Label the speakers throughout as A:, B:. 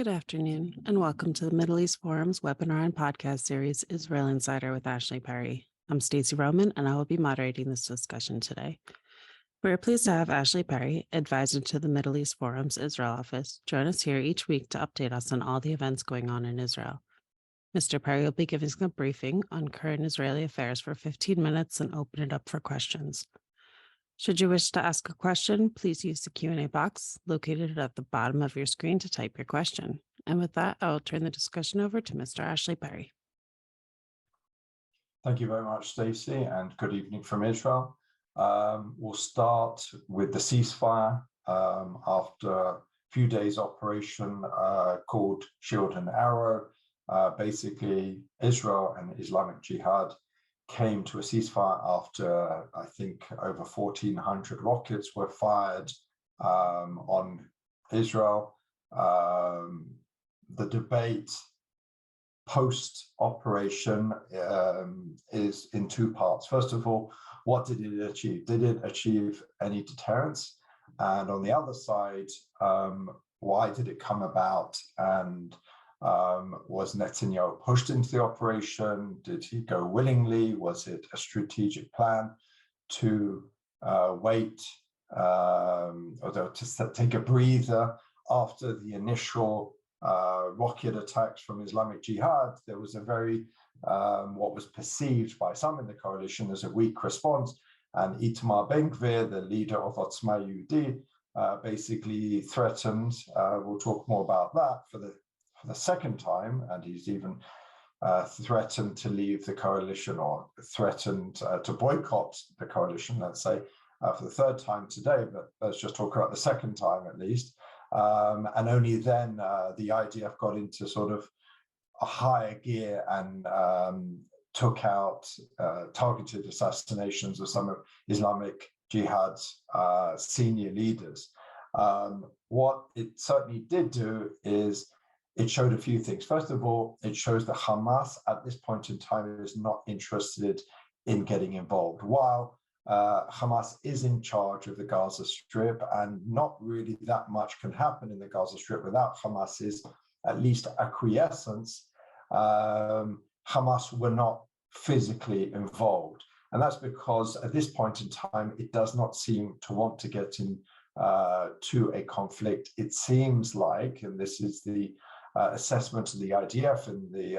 A: Good afternoon, and welcome to the Middle East Forum's webinar and podcast series, Israel Insider with Ashley Perry. I'm Stacey Roman, and I will be moderating this discussion today. We are pleased to have Ashley Perry, advisor to the Middle East Forum's Israel office, join us here each week to update us on all the events going on in Israel. Mr. Perry will be giving us a briefing on current Israeli affairs for 15 minutes and open it up for questions. Should you wish to ask a question, please use the Q&A box located at the bottom of your screen to type your question. And with that, I will turn the discussion over to Mr. Ashley Perry.
B: Thank you very much, Stacey, and good evening from Israel. We'll start with the ceasefire after a few days operation called Shield and Arrow. Basically, Israel and Islamic Jihad came to a ceasefire after, I think, over 1,400 rockets were fired on Israel. The debate post-operation is in two parts. First of all, what did it achieve? Did it achieve any deterrence? And on the other side, why did it come about? And was Netanyahu pushed into the operation? Did he go willingly? Was it a strategic plan to wait or to take a breather after the initial rocket attacks from Islamic Jihad? There was a very, what was perceived by some in the coalition as a weak response. And Itamar Ben-Gvir, the leader of Otzma Yehudit, basically threatened, we'll talk more about that, for the second time, and he's even threatened to leave the coalition, or threatened to boycott the coalition, let's say, for the third time today, but let's just talk about the second time at least. And only then the IDF got into sort of a higher gear and took out targeted assassinations of some of Islamic Jihad's senior leaders. What it certainly did do is it showed a few things. First of all, it shows that Hamas at this point in time is not interested in getting involved. While Hamas is in charge of the Gaza Strip, and not really that much can happen in the Gaza Strip without Hamas's at least acquiescence, Hamas were not physically involved. And that's because at this point in time, it does not seem to want to get in to a conflict. It seems like, and this is the assessment of the IDF and the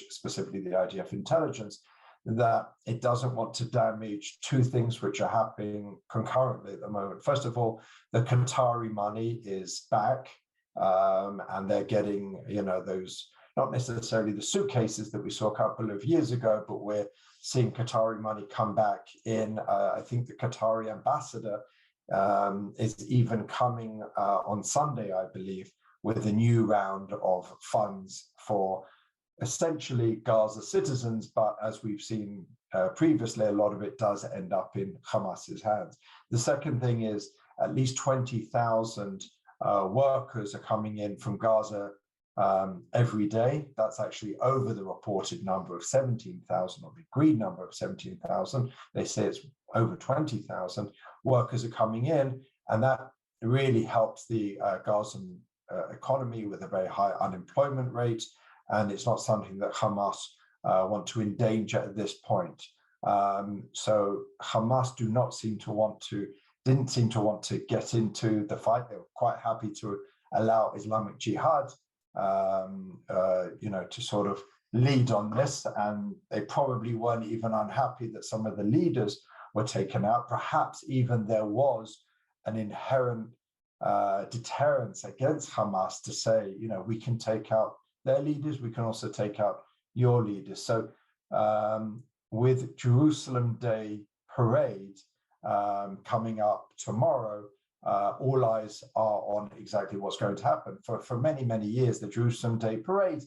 B: specifically the IDF intelligence, that it doesn't want to damage two things which are happening concurrently at the moment. First of all, the Qatari money is back, and they're getting, those, not necessarily the suitcases that we saw a couple of years ago, but we're seeing Qatari money come back in. I think the Qatari ambassador is even coming on Sunday, I believe, with a new round of funds for essentially Gaza citizens, but as we've seen previously, a lot of it does end up in Hamas's hands. The second thing is at least 20,000 workers are coming in from Gaza every day. That's actually over the reported number of 17,000, or the agreed number of 17,000. They say it's over 20,000 workers are coming in, and that really helps the Gazan economy with a very high unemployment rate, and it's not something that Hamas want to endanger at this point. So Hamas didn't seem to want to get into the fight. They were quite happy to allow Islamic Jihad, to sort of lead on this, and they probably weren't even unhappy that some of the leaders were taken out. Perhaps even there was an inherent deterrence against Hamas to say, we can take out their leaders, we can also take out your leaders. So with Jerusalem Day parade coming up tomorrow, all eyes are on exactly what's going to happen. For many, many years, the Jerusalem Day parade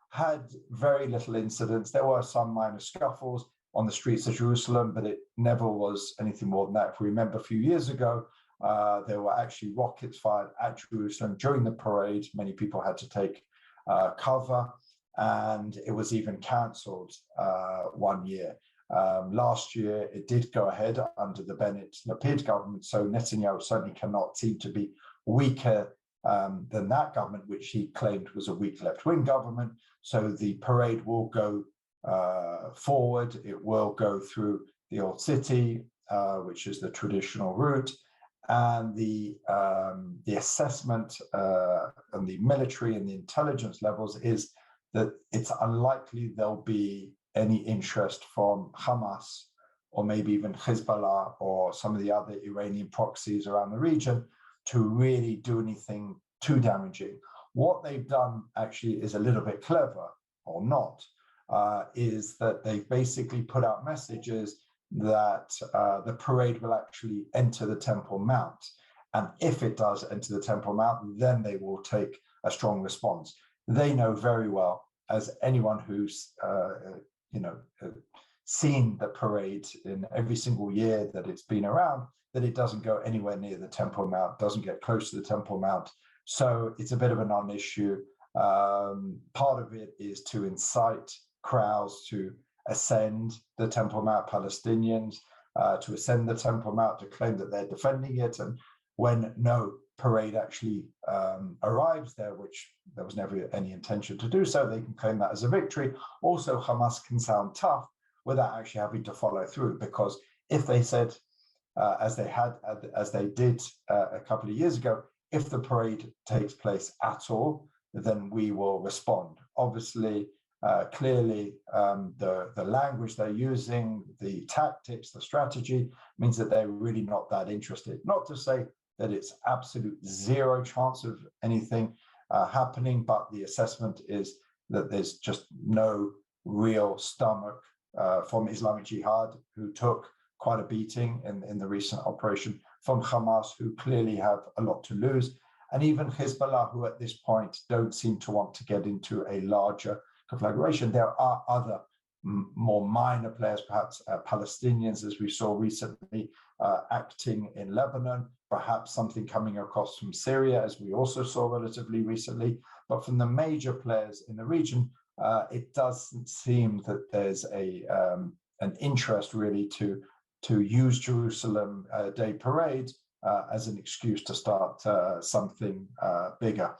B: had very little incidents. There were some minor scuffles on the streets of Jerusalem, but it never was anything more than that. If we remember a few years ago, there were actually rockets fired at Jerusalem during the parade. Many people had to take cover, and it was even cancelled one year. Last year, it did go ahead under the Bennett-Lapid government, so Netanyahu certainly cannot seem to be weaker than that government, which he claimed was a weak left-wing government. So the parade will go forward. It will go through the old city, which is the traditional route, and the assessment on the military and the intelligence levels is that it's unlikely there'll be any interest from Hamas or maybe even Hezbollah or some of the other Iranian proxies around the region to really do anything too damaging. What they've done actually is a little bit clever, or not, is that they've basically put out messages that the parade will actually enter the Temple Mount. And if it does enter the Temple Mount, then they will take a strong response. They know very well, as anyone who's seen the parade in every single year that it's been around, that it doesn't go anywhere near the Temple Mount, doesn't get close to the Temple Mount. So it's a bit of a non-issue. Part of it is to incite crowds to ascend the Temple Mount, Palestinians, to ascend the Temple Mount, to claim that they're defending it. And when no parade actually arrives there, which there was never any intention to do so, they can claim that as a victory. Also, Hamas can sound tough without actually having to follow through, because if they said, as they did a couple of years ago, if the parade takes place at all, then we will respond. Obviously, clearly, the language they're using, the tactics, the strategy means that they're really not that interested. Not to say that it's absolute zero chance of anything happening, but the assessment is that there's just no real stomach from Islamic Jihad, who took quite a beating in the recent operation, from Hamas, who clearly have a lot to lose, and even Hezbollah, who at this point don't seem to want to get into a larger conflagration. There are other more minor players, perhaps Palestinians, as we saw recently, acting in Lebanon, perhaps something coming across from Syria, as we also saw relatively recently. But from the major players in the region, it doesn't seem that there's an interest really to use Jerusalem Day Parade as an excuse to start something bigger.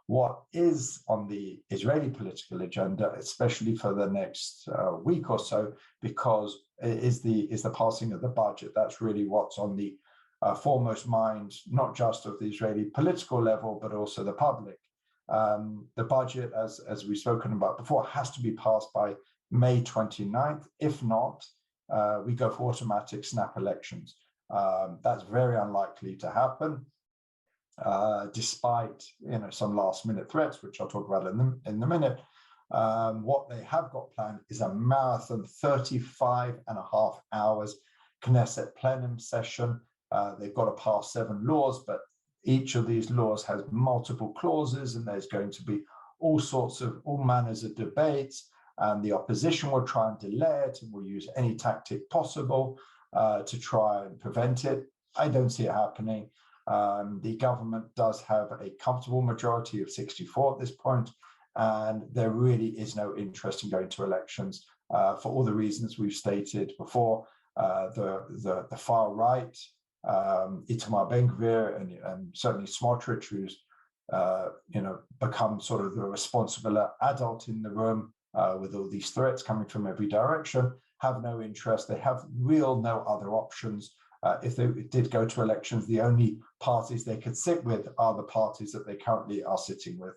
B: What is on the Israeli political agenda, especially for the next week or so, because it is the passing of the budget. That's really what's on the foremost mind, not just of the Israeli political level, but also the public. The budget, as we've spoken about before, has to be passed by May 29th. If not, we go for automatic snap elections. That's very unlikely to happen, despite some last-minute threats, which I'll talk about in a minute. What they have got planned is a marathon 35.5 hours Knesset plenum session. They've got to pass 7 laws, but each of these laws has multiple clauses, and there's going to be all manners of debates, and the opposition will try and delay it and will use any tactic possible to try and prevent it. I don't see it happening. The government does have a comfortable majority of 64 at this point, and there really is no interest in going to elections for all the reasons we've stated before. The far right, Itamar Ben-Gvir, and certainly Smotrich, who's become sort of the responsible adult in the room with all these threats coming from every direction, have no interest. They have no other options. If they did go to elections, the only parties they could sit with are the parties that they currently are sitting with.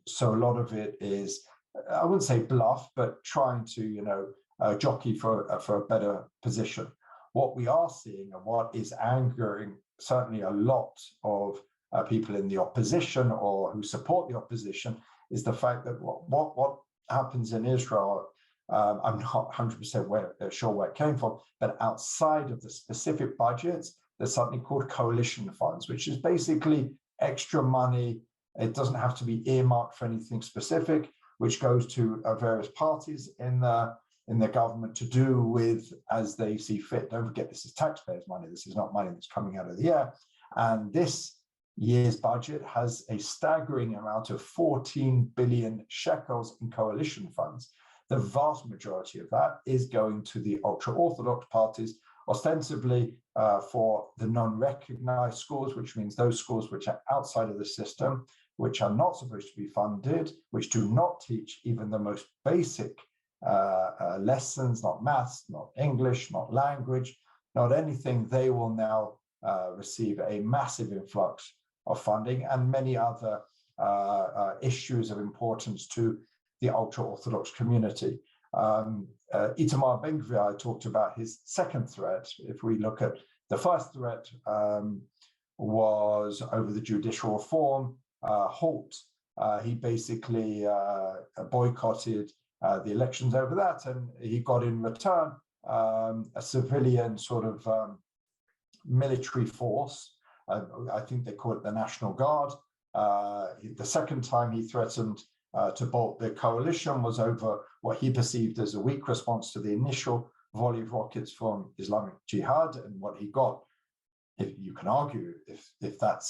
B: So a lot of it is, I wouldn't say bluff, but trying to jockey for a better position. What we are seeing, and what is angering certainly a lot of people in the opposition or who support the opposition, is the fact that what happens in Israel, I'm not 100% sure where it came from, but outside of the specific budgets, there's something called coalition funds, which is basically extra money. It doesn't have to be earmarked for anything specific, which goes to various parties in the government to do with as they see fit. Don't forget, this is taxpayers' money. This is not money that's coming out of the air. And this year's budget has a staggering amount of 14 billion shekels in coalition funds. The vast majority of that is going to the ultra-Orthodox parties ostensibly for the non-recognized schools, which means those schools which are outside of the system, which are not supposed to be funded, which do not teach even the most basic lessons, not maths, not English, not language, not anything. They will now receive a massive influx of funding, and many other issues of importance to the ultra-Orthodox community. Itamar Ben-Gvir, I talked about his second threat. If we look at the first threat, was over the judicial reform halt. He basically boycotted the elections over that, and he got in return a civilian sort of military force. I think they call it the National Guard. The second time he threatened to bolt the coalition was over what he perceived as a weak response to the initial volley of rockets from Islamic Jihad, and what he got, if you can argue if that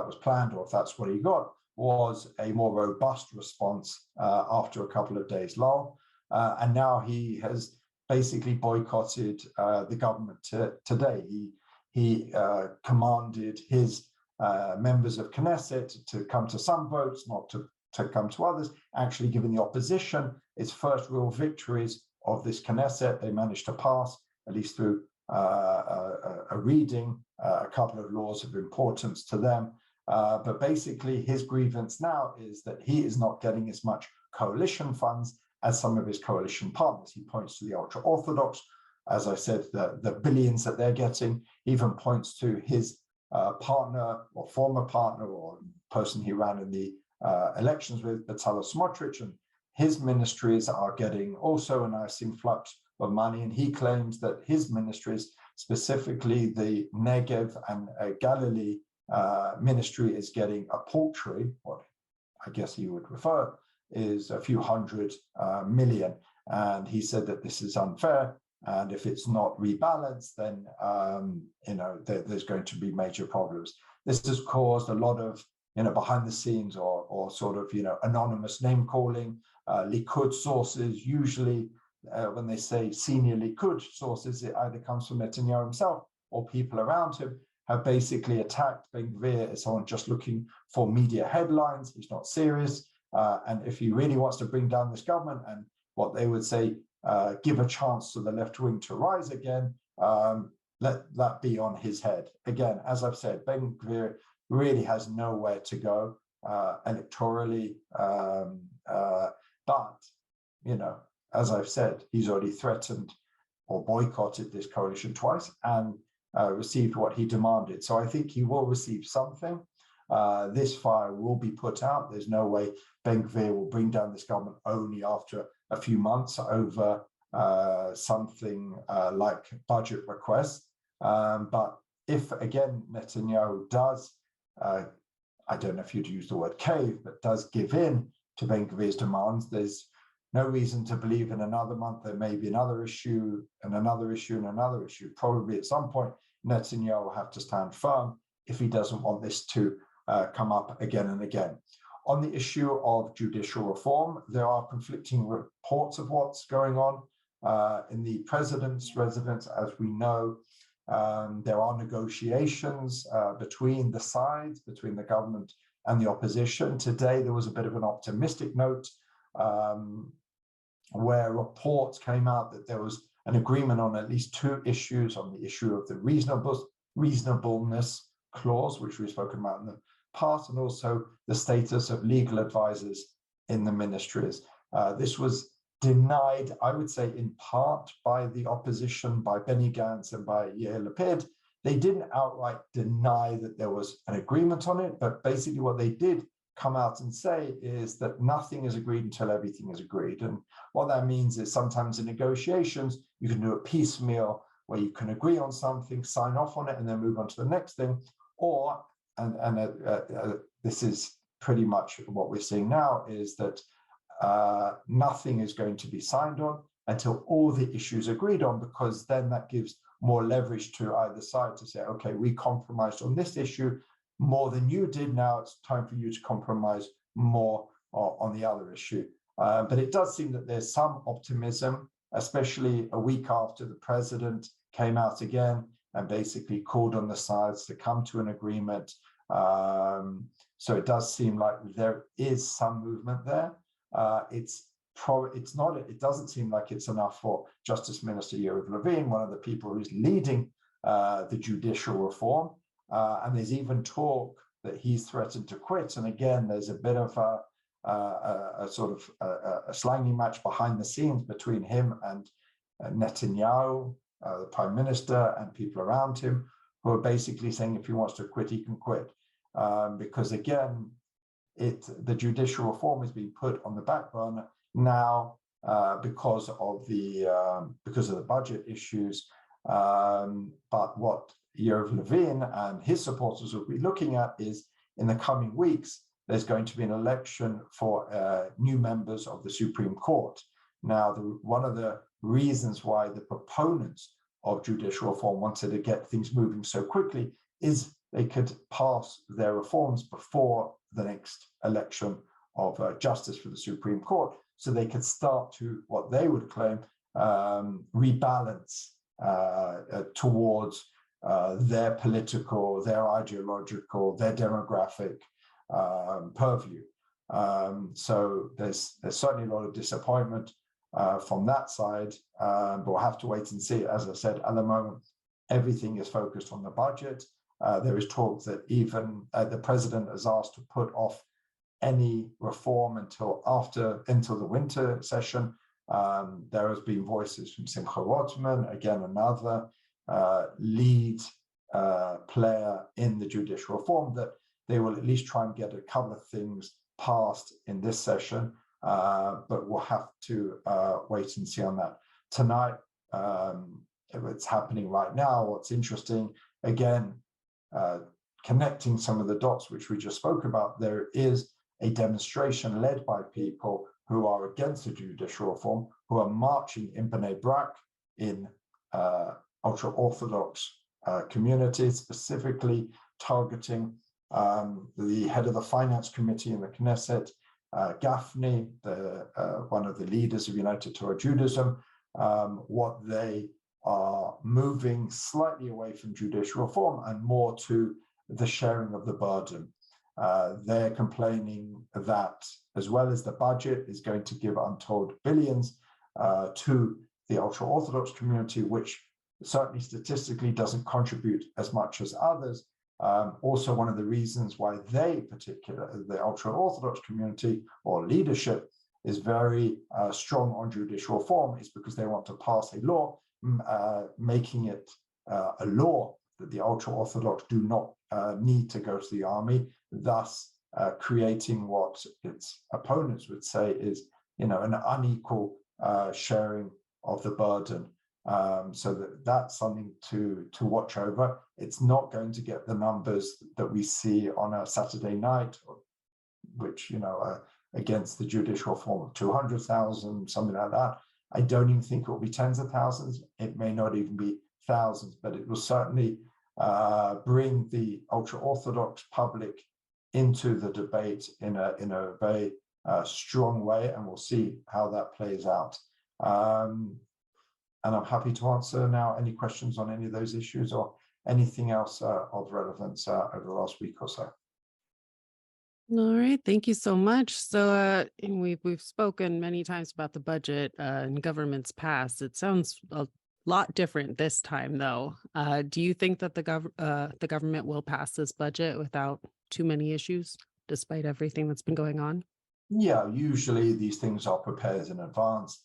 B: was planned or if that's what he got, was a more robust response after a couple of days lull. And now he has basically boycotted the government today. He commanded his members of Knesset to come to some votes, not to come to others, actually giving the opposition its first real victories of this Knesset. They managed to pass, at least through a reading, a couple of laws of importance to them. But basically his grievance now is that he is not getting as much coalition funds as some of his coalition partners. He points to the ultra-Orthodox, as I said, the billions that they're getting. He even points to his partner or former partner or person he ran in the elections with, Bezalel Smotrich, and his ministries are getting also a nice influx of money. And he claims that his ministries, specifically the Negev and Galilee ministry, is getting a paltry, what I guess he would refer is a few hundred million. And he said that this is unfair. And if it's not rebalanced, then there's going to be major problems. This has caused a lot of behind the scenes or sort of anonymous name calling. Likud sources, usually when they say senior Likud sources, it either comes from Netanyahu himself or people around him, have basically attacked Ben-Gvir as someone just looking for media headlines. He's not serious. And if he really wants to bring down this government and what they would say, give a chance to the left wing to rise again, let that be on his head. Again, as I've said, Ben-Gvir really has nowhere to go electorally. But, as I've said, he's already threatened or boycotted this coalition twice and received what he demanded. So I think he will receive something. This fire will be put out. There's no way Ben-Gvir will bring down this government only after a few months over something like budget requests. But if, again, Netanyahu does, I don't know if you'd use the word cave, but does give in to Ben-Gvir's demands, there's no reason to believe in another month there may be another issue and another issue and another issue. Probably at some point, Netanyahu will have to stand firm if he doesn't want this to come up again and again. On the issue of judicial reform, there are conflicting reports of what's going on in the president's residence. As we know, there are negotiations between the sides, between the government and the opposition. Today, there was a bit of an optimistic note where reports came out that there was an agreement on at least two issues, on the issue of the reasonableness clause, which we've spoken about in the past, and also the status of legal advisors in the ministries. This was denied, I would say, in part by the opposition, by Benny Gantz and by Yair Lapid. They didn't outright deny that there was an agreement on it, but basically what they did come out and say is that nothing is agreed until everything is agreed. And what that means is sometimes in negotiations, you can do a piecemeal where you can agree on something, sign off on it, and then move on to the next thing. Or, this is pretty much what we're seeing now, is that nothing is going to be signed on until all the issues agreed on, because then that gives more leverage to either side to say, okay, we compromised on this issue more than you did. Now it's time for you to compromise more on the other issue. But it does seem that there's some optimism, especially a week after the president came out again and basically called on the sides to come to an agreement. So it does seem like there is some movement there. It doesn't seem like it's enough for Justice Minister Yariv Levin, one of the people who's leading the judicial reform. And there's even talk that he's threatened to quit. And again, there's a bit of a sort of a slangy match behind the scenes between him and Netanyahu, the prime minister, and people around him, who are basically saying if he wants to quit, he can quit. Because again, the judicial reform is being put on the back burner now because of the budget issues. But what Yariv Levin and his supporters will be looking at is, in the coming weeks, there's going to be an election for new members of the Supreme Court. Now, one of the reasons why the proponents of judicial reform wanted to get things moving so quickly is they could pass their reforms before the next election of justice for the Supreme Court, so they could start to, what they would claim, rebalance towards their political, their ideological, their demographic purview. So there's certainly a lot of disappointment from that side, but we'll have to wait and see. As I said, at the moment, everything is focused on the budget. There is talk that even the president has asked to put off any reform until the winter session. There has been voices from Simcha Rotman, again another lead player in the judicial reform, that they will at least try and get a couple of things passed in this session, but we'll have to wait and see on that. Tonight, it's happening right now. What's interesting, again, connecting some of the dots which we just spoke about, there is a demonstration led by people who are against the judicial reform, who are marching in Bnei Brak, in ultra-Orthodox communities, specifically targeting the head of the finance committee in the Knesset, Gafni, one of the leaders of United Torah Judaism. What they are moving slightly away from judicial reform and more to the sharing of the burden. They're complaining that, as well as the budget is going to give untold billions to the ultra-Orthodox community, which certainly statistically doesn't contribute as much as others. Also, one of the reasons why the ultra-Orthodox community or leadership is very strong on judicial reform is because they want to pass a law making it a law that the ultra-Orthodox do not need to go to the army, thus creating what its opponents would say is, an unequal sharing of the burden. So that's something to watch over. It's not going to get the numbers that we see on a Saturday night, which, against the judicial reform of 200,000, something like that. I don't even think it will be tens of thousands. It may not even be thousands, but it will certainly bring the ultra-Orthodox public into the debate in a very strong way, and we'll see how that plays out. And I'm happy to answer now any questions on any of those issues or anything else of relevance over the last week or so.
A: All right, thank you so much. So we've spoken many times about the budget and government's past. It sounds a lot different this time, though. Do you think that the government will pass this budget without too many issues, despite everything that's been going on?
B: Yeah, usually these things are prepared in advance.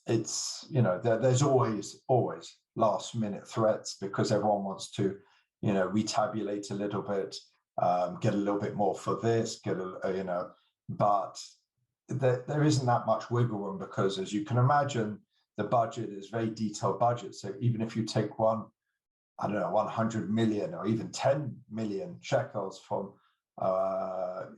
B: It's, there's always last minute threats because everyone wants to, retabulate a little bit, get a little bit more for this, but there isn't that much wiggle room because, as you can imagine, the budget is very detailed budget. So even if you take 100 million or even 10 million shekels from,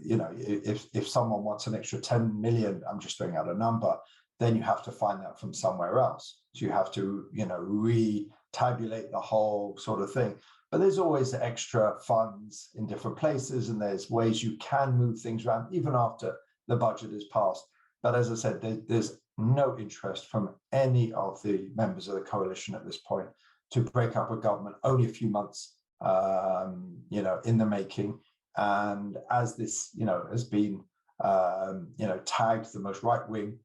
B: if someone wants an extra 10 million, I'm just throwing out a number, then you have to find that from somewhere else. So you have to, re-tabulate the whole sort of thing. But there's always extra funds in different places, and there's ways you can move things around even after the budget is passed. But as I said, there's no interest from any of the members of the coalition at this point to break up a government, only a few months, in the making. And as this, has been, tagged the most right-wing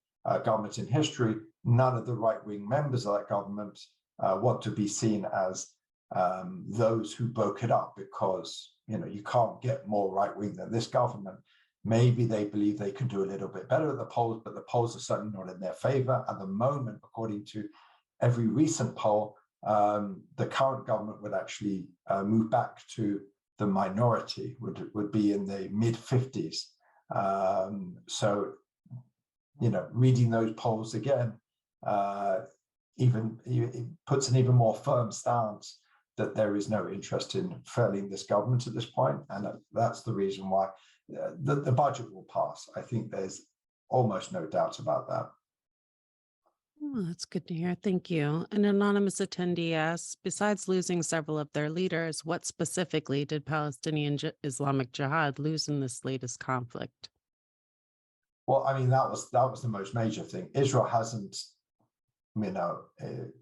B: government in history, none of the right-wing members of that government want to be seen as those who broke it up, because, you can't get more right-wing than this government. Maybe they believe they can do a little bit better at the polls, but the polls are certainly not in their favor at the moment. According to every recent poll, the current government would actually move back to the minority, would be in the mid-50s. So, reading those polls again, it puts an even more firm stance that there is no interest in felling this government at this point, and that's the reason why the budget will pass. I think there's almost no doubt about that.
A: Oh, that's good to hear. Thank you. An anonymous attendee asks, besides losing several of their leaders, what specifically did Palestinian Islamic Jihad lose in this latest conflict?
B: Well, I mean, that was the most major thing. Israel hasn't,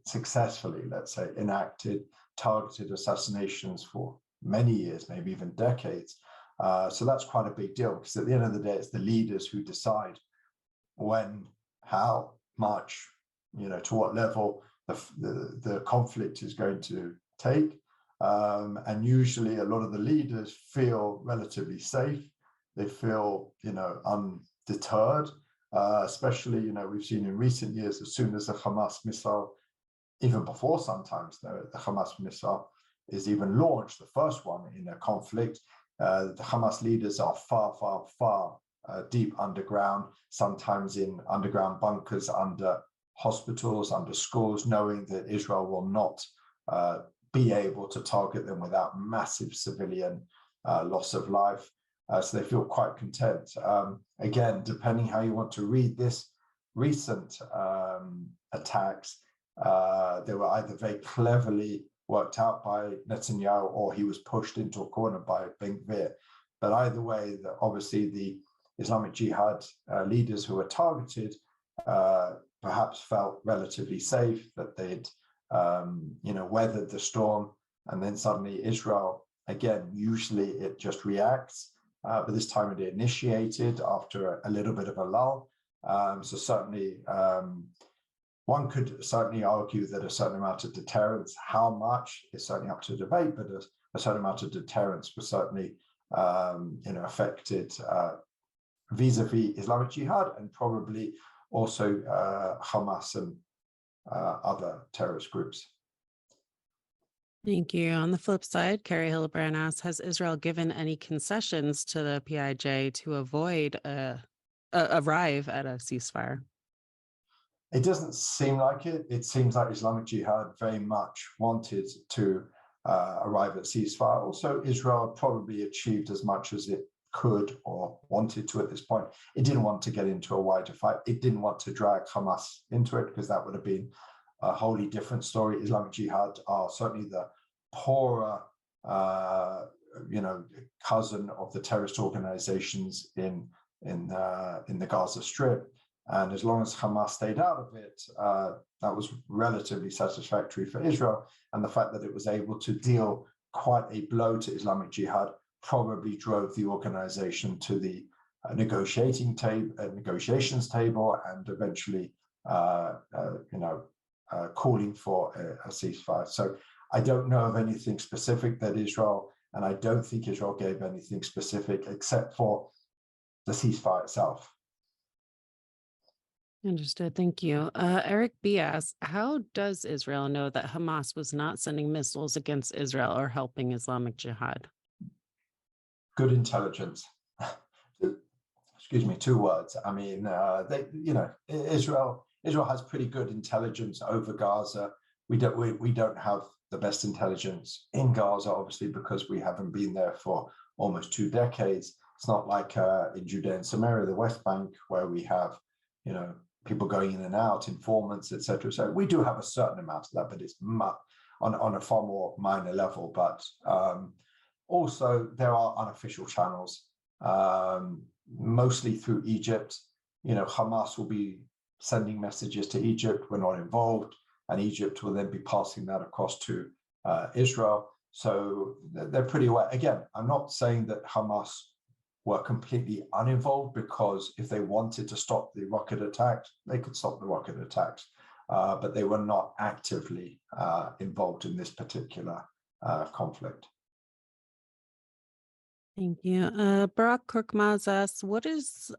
B: successfully, let's say, enacted targeted assassinations for many years, maybe even decades. So that's quite a big deal, because at the end of the day, it's the leaders who decide when, how much, to what level the conflict is going to take. And usually a lot of the leaders feel relatively safe. They feel, undeterred, especially, we've seen in recent years, as soon as the Hamas missile, even before sometimes the Hamas missile is even launched, the first one in a conflict, the Hamas leaders are far, far, far deep underground, sometimes in underground bunkers, under hospitals, under schools, knowing that Israel will not be able to target them without massive civilian loss of life. So they feel quite content. Again, depending how you want to read this recent attacks, they were either very cleverly worked out by Netanyahu, or he was pushed into a corner by Ben-Gvir. But either way, obviously the Islamic Jihad leaders who were targeted perhaps felt relatively safe, that they'd weathered the storm, and then suddenly Israel, again, usually it just reacts, but this time it initiated after a little bit of a lull. So certainly one could certainly argue that a certain amount of deterrence, how much is certainly up to debate, but a certain amount of deterrence was certainly affected vis-a-vis Islamic Jihad, and probably also Hamas and other terrorist groups.
A: Thank you. On the flip side, Carrie Hildebrand asks, has Israel given any concessions to the PIJ to avoid arrive at a ceasefire?
B: It doesn't seem like it. It seems like Islamic Jihad very much wanted to arrive at ceasefire. Also, Israel probably achieved as much as it could or wanted to at this point. It didn't want to get into a wider fight. It didn't want to drag Hamas into it, because that would have been a wholly different story. Islamic Jihad are certainly the poorer, cousin of the terrorist organizations in the Gaza Strip. And as long as Hamas stayed out of it, that was relatively satisfactory for Israel. And the fact that it was able to deal quite a blow to Islamic Jihad probably drove the organization to the negotiations table, and eventually, calling for a ceasefire. So I don't know of anything specific that Israel, and I don't think Israel gave anything specific except for the ceasefire itself.
A: Understood. Thank you. Eric B. asks, how does Israel know that Hamas was not sending missiles against Israel or helping Islamic Jihad?
B: Good intelligence. Excuse me, 2 words. I mean, Israel has pretty good intelligence over Gaza. We don't have the best intelligence in Gaza, obviously, because we haven't been there for almost 2 decades. It's not like in Judea and Samaria, the West Bank, where we have, people going in and out, informants, etc. So we do have a certain amount of that, but it's on a far more minor level. But also, there are unofficial channels, mostly through Egypt. Hamas will be sending messages to Egypt, we're not involved, and Egypt will then be passing that across to Israel. So they're pretty aware. Again, I'm not saying that Hamas were completely uninvolved, because if they wanted to stop the rocket attacks, they could stop the rocket attacks, but they were not actively involved in this particular conflict.
A: Thank you. Barak Korkmaz asks, what is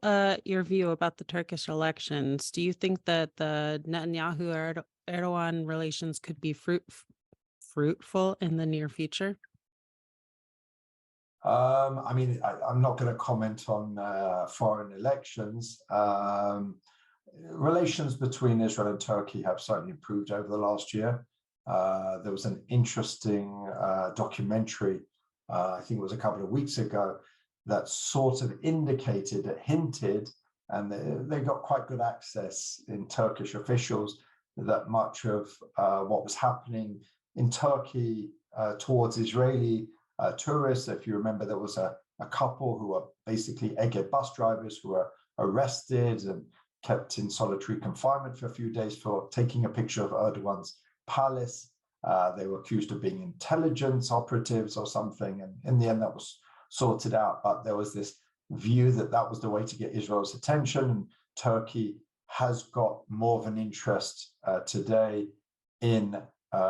A: your view about the Turkish elections? Do you think that the Netanyahu-Erdogan relations could be fruitful in the near future?
B: I mean, I'm not going to comment on foreign elections. Relations between Israel and Turkey have certainly improved over the last year. There was an interesting documentary, I think it was a couple of weeks ago, that sort of indicated, hinted, and they got quite good access in Turkish officials, that much of what was happening in Turkey towards Israeli tourists. If you remember, there was a couple who were basically Ege bus drivers who were arrested and kept in solitary confinement for a few days for taking a picture of Erdogan's palace. They were accused of being intelligence operatives or something, and in the end that was sorted out. But there was this view that that was the way to get Israel's attention, and Turkey has got more of an interest today in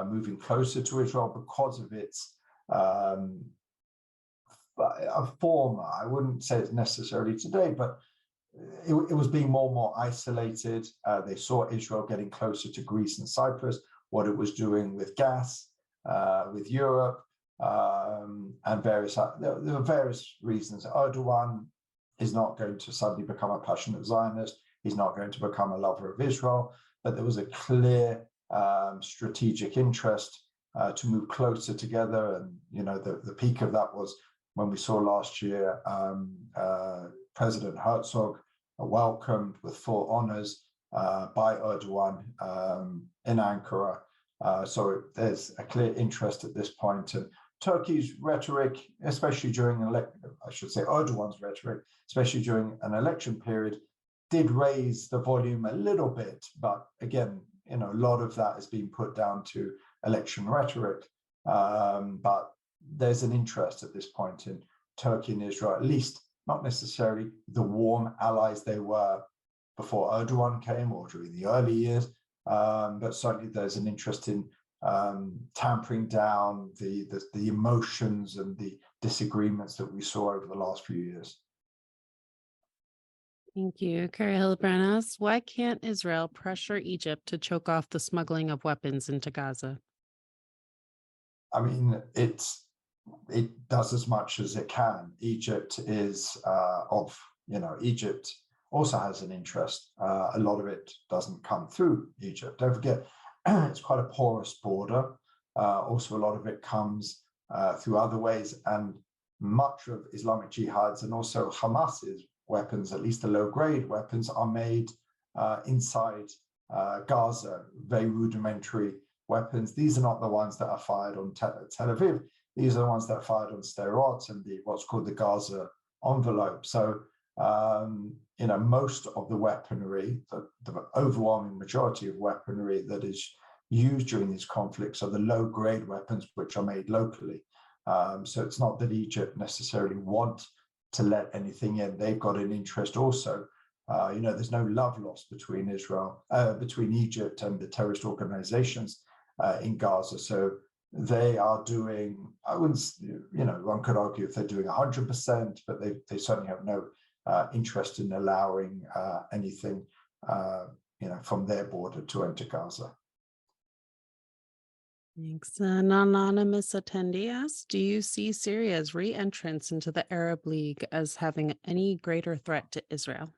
B: moving closer to Israel because of its a form. I wouldn't say it's necessarily today, but it was being more and more isolated. They saw Israel getting closer to Greece and Cyprus, what it was doing with gas, with Europe, and various, there were various reasons. Erdogan is not going to suddenly become a passionate Zionist. He's not going to become a lover of Israel, but there was a clear strategic interest to move closer together. And, you know, the peak of that was when we saw last year President Herzog welcomed with full honors by Erdogan in Ankara. So there's a clear interest at this point. And Turkey's rhetoric, especially during Erdogan's rhetoric, especially during an election period, did raise the volume a little bit. But again, you know, a lot of that has been put down to election rhetoric. But there's an interest at this point in Turkey and Israel, at least not necessarily the warm allies they were before Erdogan came or during the early years, but certainly there's an interest in tampering down the emotions and the disagreements that we saw over the last few years.
A: Thank you. Carrie Hillebrand asks, why can't Israel pressure Egypt to choke off the smuggling of weapons into Gaza?
B: I mean, it does as much as it can. Egypt is Egypt also has an interest. A lot of it doesn't come through Egypt. Don't forget, it's quite a porous border. Also, a lot of it comes through other ways, and much of Islamic Jihad's and also Hamas's weapons, at least the low-grade weapons, are made inside Gaza, very rudimentary weapons. These are not the ones that are fired on Tel Aviv. These are the ones that are fired on Sderot and what's called the Gaza envelope. So, most of the weaponry, the overwhelming majority of weaponry that is used during these conflicts are the low-grade weapons, which are made locally. So it's not that Egypt necessarily want to let anything in. They've got an interest also. There's no love lost between Egypt and the terrorist organizations in Gaza. So they are doing, I wouldn't, one could argue if they're doing 100%, but they certainly have no interest in allowing anything, from their border to enter Gaza.
A: Thanks. An anonymous attendee asks, do you see Syria's re-entrance into the Arab League as having any greater threat to Israel?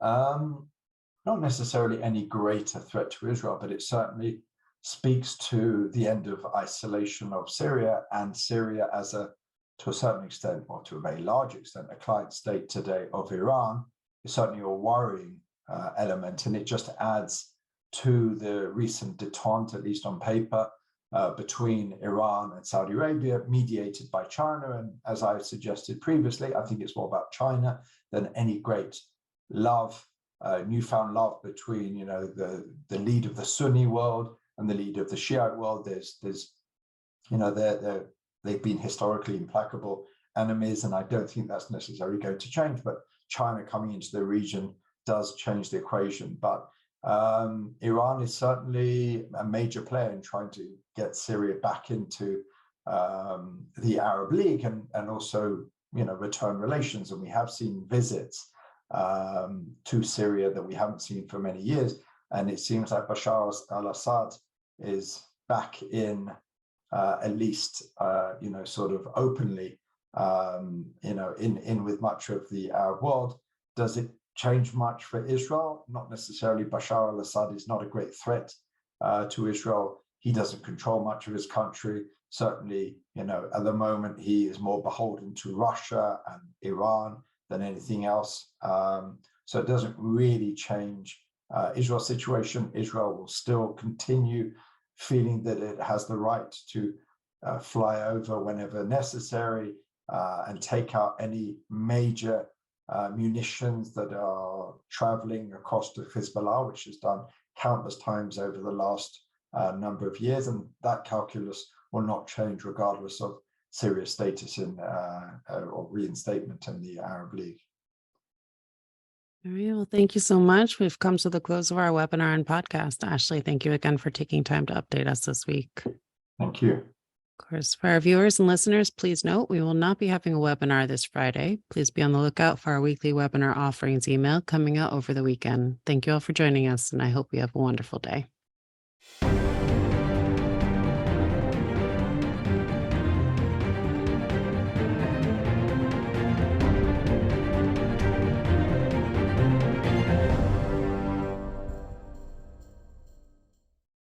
B: Not necessarily any greater threat to Israel, but it certainly speaks to the end of isolation of Syria, and Syria as to a certain extent, or to a very large extent, a client state today of Iran is certainly a worrying element, and it just adds to the recent detente, at least on paper, between Iran and Saudi Arabia, mediated by China. And as I suggested previously, I think it's more about China than any great love newfound love between, the lead of the Sunni world and the lead of the Shiite world. There's they've been historically implacable enemies, and I don't think that's necessarily going to change. But China coming into the region does change the equation. But Iran is certainly a major player in trying to get Syria back into the Arab League and also, return relations. And we have seen visits to Syria that we haven't seen for many years. And it seems like Bashar al-Assad is back in, at least, sort of openly, in with much of the Arab world. Does it change much for Israel? Not necessarily. Bashar al-Assad is not a great threat to Israel. He doesn't control much of his country. Certainly, at the moment, he is more beholden to Russia and Iran than anything else. So it doesn't really change Israel's situation. Israel will still continue feeling that it has the right to fly over whenever necessary and take out any major munitions that are traveling across to Hezbollah, which is done countless times over the last number of years. And that calculus will not change regardless of Syria's status in or reinstatement in the Arab League.
A: All right. Well, thank you so much. We've come to the close of our webinar and podcast. Ashley, thank you again for taking time to update us this week.
B: Thank you.
A: Of course, for our viewers and listeners, please note we will not be having a webinar this Friday. Please be on the lookout for our weekly webinar offerings email coming out over the weekend. Thank you all for joining us, and I hope you have a wonderful day.